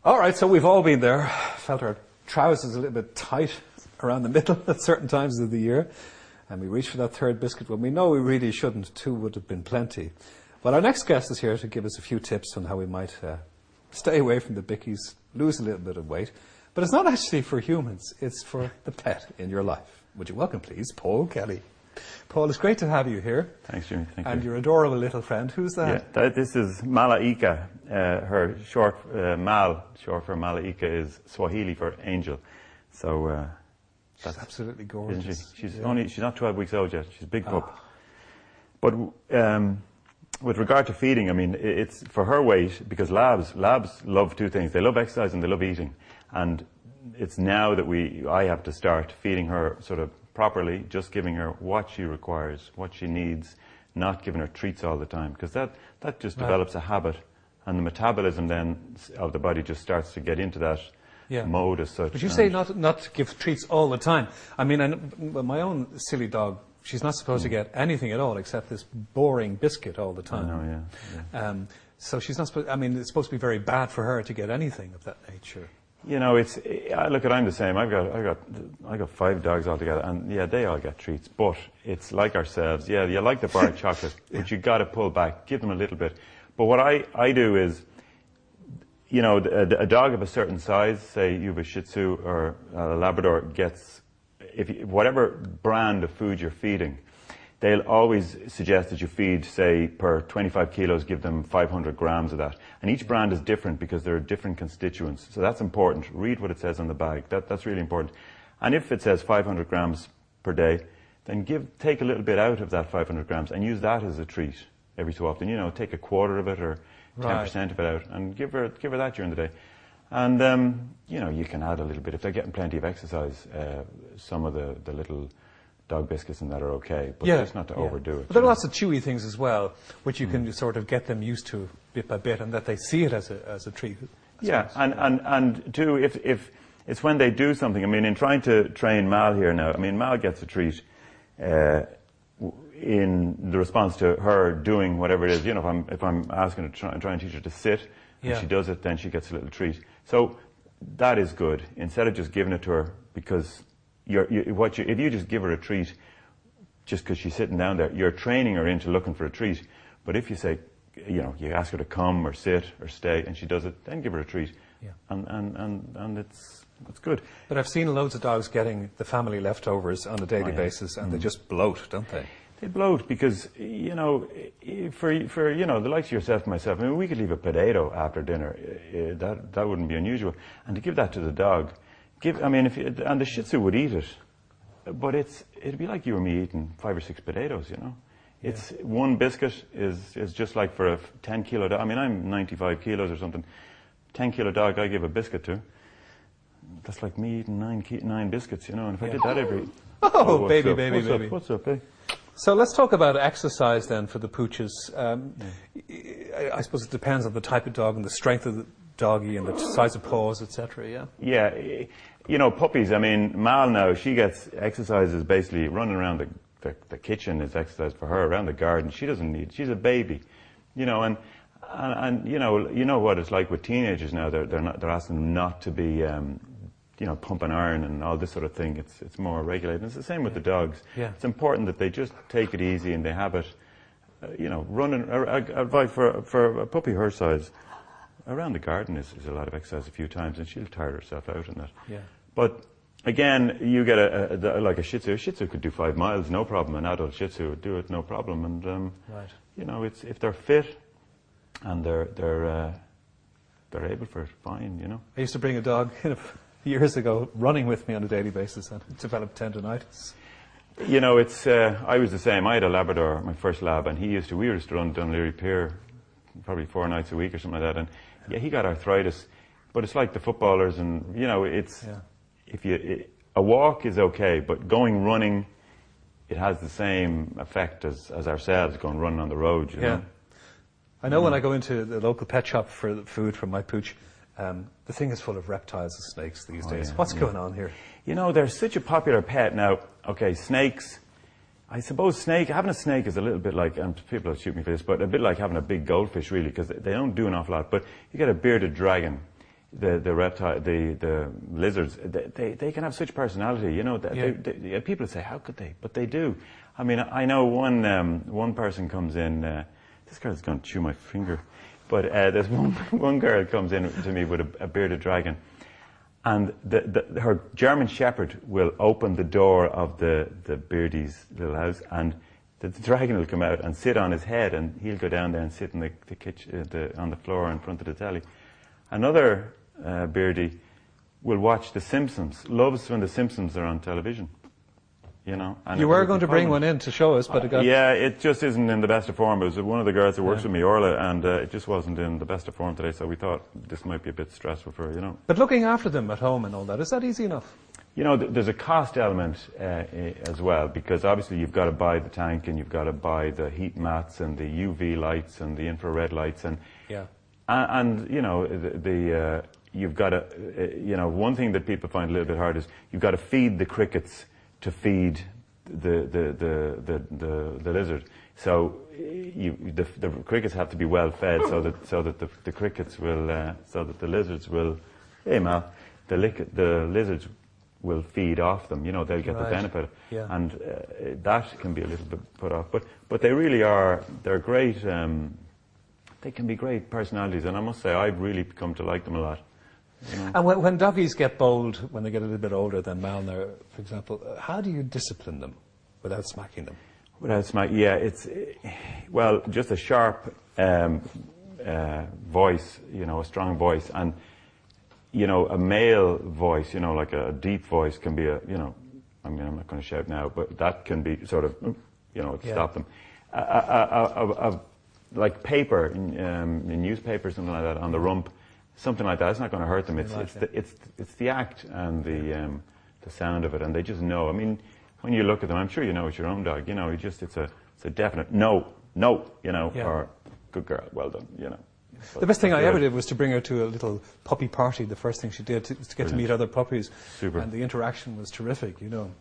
All right, so we've all been there. Felt our trousers a little bit tight around the middle at certain times of the year. And we reach for that third biscuit when we know we really shouldn't. 2 would have been plenty. Well, our next guest is here to give us a few tips on how we might stay away from the bickies, lose a little bit of weight. But it's not actually for humans, it's for the pet in your life. Would you welcome, please, Paul Kelly. Paul, it's great to have you here. Thanks, Jimmy. Thank you. And your adorable little friend. Who's that? Yeah, this is Malaika. Her short, Mal, short for Malaika, is Swahili for angel. So she's absolutely gorgeous. Isn't she? She's not 12 weeks old yet. She's a big pup. But with regard to feeding, I mean, it's for her weight, because labs love 2 things. They love exercise and they love eating. And it's now that I have to start feeding her sort of properly, just giving her what she requires, what she needs, not giving her treats all the time, because that just develops a habit, and the metabolism then of the body just starts to get into that mode as such. But you say not to give treats all the time. I mean, my own silly dog, she's not supposed to get anything at all except this boring biscuit all the time. I know, yeah. So she's not supposed, I mean, it's supposed to be very bad for her to get anything of that nature. You know, I'm the same. I've got 5 dogs altogether, and yeah, they all get treats. But it's like ourselves. Yeah, you like the bar of chocolate, but you got to pull back, give them a little bit. But what I do is, you know, a dog of a certain size, say you have a Shih Tzu or a Labrador, gets whatever brand of food you're feeding. They'll always suggest that you feed, say, per 25 kilos, give them 500 grams of that. And each brand is different because there are different constituents. So that's important. Read what it says on the bag. That's really important. And if it says 500 grams per day, then take a little bit out of that 500 grams and use that as a treat every so often. You know, take a quarter of it or 10% of it out and give her that during the day. And, you know, you can add a little bit. If they're getting plenty of exercise, some of the little dog biscuits and that are okay, but just not to overdo it. But there are lots of chewy things as well, which you can sort of get them used to bit by bit, and that they see it as a treat. Yeah, and too, if it's when they do something. I mean, in trying to train Mal here now, I mean, Mal gets a treat in the response to her doing whatever it is. You know, if I'm asking her to try and teach her to sit, and she does it, then she gets a little treat. So that is good. Instead of just giving it to her because if you just give her a treat just because she's sitting down there, you're training her into looking for a treat. But if you say, you know, you ask her to come or sit or stay and she does it, then give her a treat. Yeah. And it's good. But I've seen loads of dogs getting the family leftovers on a daily basis, and they just bloat, don't they? They bloat because, you know, for you know, the likes of yourself and myself, I mean, we could leave a potato after dinner. That wouldn't be unusual. And to give that to the dog, I mean, and the Shih Tzu would eat it, but it'd be like you or me eating 5 or 6 potatoes, you know. It's one biscuit is just like for a 10-kilo dog. I mean, I'm 95 kilos or something. 10-kilo dog I give a biscuit to. That's like me eating 9 biscuits, you know. And if I did that every... Oh, baby. What's up, eh? So let's talk about exercise then for the pooches. I suppose it depends on the type of dog and the strength of the doggy and the size of paws, etc. Yeah, you know, puppies. I mean, Mal now, she gets exercises basically running around the kitchen is exercise for her, around the garden. She doesn't need. She's a baby, you know, and you know what it's like with teenagers now. They're asking them not to be you know, pumping iron and all this sort of thing. It's more regulated. And it's the same with the dogs. Yeah. It's important that they just take it easy and they have it, you know, running. Advice for a puppy her size. Around the garden is a lot of exercise a few times, and she'll tire herself out in that. Yeah. But again, you get like a Shih Tzu. A Shih Tzu could do 5 miles, no problem. An adult Shih Tzu would do it, no problem. And you know, if they're fit and they're able for it, fine. You know. I used to bring a dog years ago running with me on a daily basis, and it developed tendonitis. You know, I was the same. I had a Labrador, my first lab, and we used to run Dunleary Pier probably 4 nights a week or something like that, and he got arthritis. But it's like the footballers, and you know, a walk is okay, but running, it has the same effect as ourselves going running on the road. You know? I know when I go into the local pet shop for the food from my pooch, the thing is full of reptiles and snakes these days. What's going on here? You know, they're such a popular pet now. Okay, snakes. I suppose having a snake is a little bit like, and people will shoot me for this, but a bit like having a big goldfish, really, because they don't do an awful lot. But you get a bearded dragon. the reptile, the lizards, they can have such personality, you know. People say, how could they? But they do. I mean, I know one person comes in. This girl's going to chew my finger, but there's one girl comes in to me with a bearded dragon, and her German Shepherd will open the door of the beardie's little house, and the dragon will come out and sit on his head, and he'll go down there and sit in the kitchen on the floor in front of the telly. Another beardie will watch The Simpsons, loves when The Simpsons are on television. You know, and you were going to bring one in to show us, but it got... Yeah, it just isn't in the best of form. It was one of the girls who works with me, Orla, and it just wasn't in the best of form today, so we thought this might be a bit stressful for her, you know. But looking after them at home and all that, is that easy enough? You know, there's a cost element as well, because obviously you've got to buy the tank, and you've got to buy the heat mats, and the UV lights, and the infrared lights, and... Yeah. And you know, you've got to, you know, one thing that people find a little bit hard is you've got to feed the crickets to feed the lizard. So the crickets have to be well fed so that the crickets will, so that the lizards will, hey Mal, the lizards will feed off them. You know, they'll get the benefit. Yeah. And that can be a little bit put off. But they really are, they're great. They can be great personalities, and I must say I've really come to like them a lot. You know? And when doggies get bold, when they get a little bit older than Malner, for example, how do you discipline them without smacking them? Without smacking, yeah, it's, well, just a sharp voice, you know, a strong voice, and, you know, a male voice, you know, like a deep voice can be a, you know, I mean, I'm not going to shout now, but that can be sort of, you know, stop them. Like paper, in newspaper, something like that, on the rump, something like that, it's not going to hurt them. It's the act and the sound of it, and they just know. I mean, when you look at them, I'm sure you know it's your own dog. You know, it's a definite no, you know, or good girl, well done, you know. But the best thing I ever did was to bring her to a little puppy party. The first thing she did was to get to meet other puppies. Super. And the interaction was terrific, you know.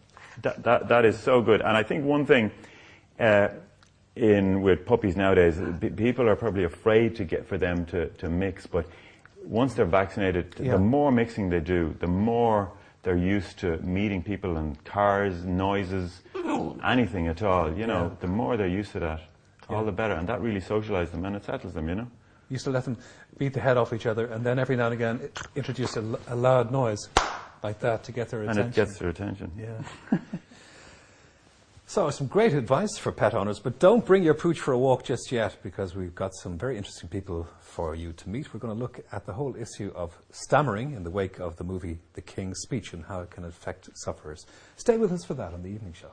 That is so good. And I think one thing with puppies nowadays, people are probably afraid for them to mix, but once they're vaccinated, the more mixing they do, the more they're used to meeting people in cars, noises, anything at all, you know, the more they're used to that, all the better, and that really socializes them and it settles them, you know. Used to let them beat the head off each other, and then every now and again introduce a loud noise like that to get their attention. And it gets their attention. Yeah. So, some great advice for pet owners, but don't bring your pooch for a walk just yet, because we've got some very interesting people for you to meet. We're going to look at the whole issue of stammering in the wake of the movie The King's Speech and how it can affect sufferers. Stay with us for that on The Evening Show.